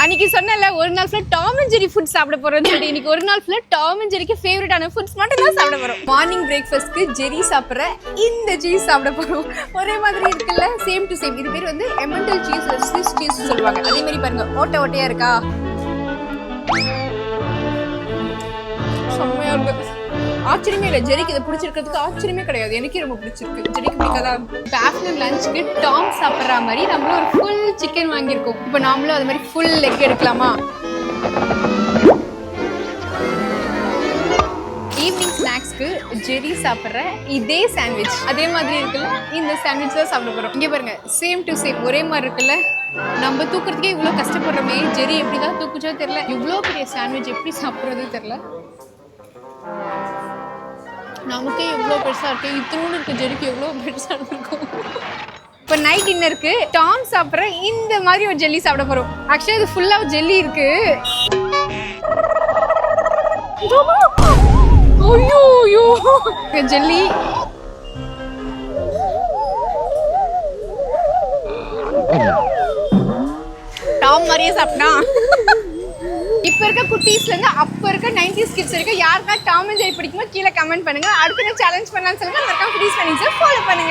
அன்னைக்கு சொன்னல ஒரு நாள் ஃபுல்லா டாம் அண்ட் ஜெரி ஃபுட் சாப்பிட போறோம்னு சொல்லி இன்னைக்கு ஒரு நாள் ஃபுல்லா டாம் அண்ட் ஜெரிக்கு ஃபேவரட்டான ஃபுட்ஸ் மட்டும் தான் சாப்பிட போறோம். மார்னிங் பிரேக்ஃபாஸ்ட்க்கு ஜெரி சாப்பிடுற இந்த சீஸ் சாப்பிட போறோம். ஒரே மாதிரி இருக்குல்ல, சேம் டு சேம். இது பேர் வந்து எமெண்டல் சீஸ், ஸ்விஸ் சீஸ் சொல்லுவாங்க. அதே மாதிரி பாருங்க, ஓட்ட ஓட்டையா இருக்கா, செம்மையா இருக்கு. ஆச்சரியமே இல்லை, ஜெரிக்கு இதை பிடிச்சிருக்கிறதுக்கு ஆச்சரியமே கிடையாது. எனக்கே ரொம்ப பிடிச்சிருக்கு. ஜெரிக்கு பிடிக்காதா? இப்போ ஆஃப்டர்நூன் லஞ்சுக்கு டாம் சாப்பிட்ற மாதிரி நம்மளும் ஒரு ஃபுல் சிக்கன் வாங்கியிருக்கோம். இப்போ நாமளும் அது மாதிரி ஃபுல் லெக் எடுக்கலாமா? ஈவினிங் ஸ்நாக்ஸ்க்கு ஜெரி சாப்பிட்ற இதே சாண்ட்விச் அதே மாதிரி இருக்குல்ல, இந்த சாண்ட்விச் தான் சாப்பிட போகிறோம். இங்கே பாருங்க, சேம் டு சேம் ஒரே மாதிரி இருக்குல்ல. நம்ம தூக்குறதுக்கே இவ்வளோ கஷ்டப்படுறோமே, ஜெரி எப்படி தான் தூக்குச்சோ தெரியல. இவ்வளோ பெரிய சாண்ட்விச் எப்படி சாப்பிட்றது தெரியல. நமக்கே எவ்வளோ பெருசா இருக்கு, இத்தனோடு இருக்கு. ஜெரிக்கு எவ்வளோ பெருசா இருக்கும். இப்போ நைட் டின்னருக்கு டாம் சாப்பிட்ற இந்த மாதிரி ஒரு ஜெல்லி சாப்பிட போறோம். ஆக்சுவலி இது ஃபுல்லா ஜெல்லி இருக்கு. ஐயோ ஜெல்லி டாம் மாதிரியே சாப்பிட்டா. இப்ப இருக்க குட்டீஸ்ல இருந்து அப்ப இருக்க 90s கிட்ஸ் வரைக்கும் யாருக்கா டாம் அண்ட் ஜெரி பிடிக்குமோ கீழே கமெண்ட் பண்ணுங்க. அடுத்த சேலஞ்ச் பண்ணலாம்னு சொல்லுங்க. மறக்காம ப்ளீஸ் பண்ணி ஃபாலோ பண்ணுங்க.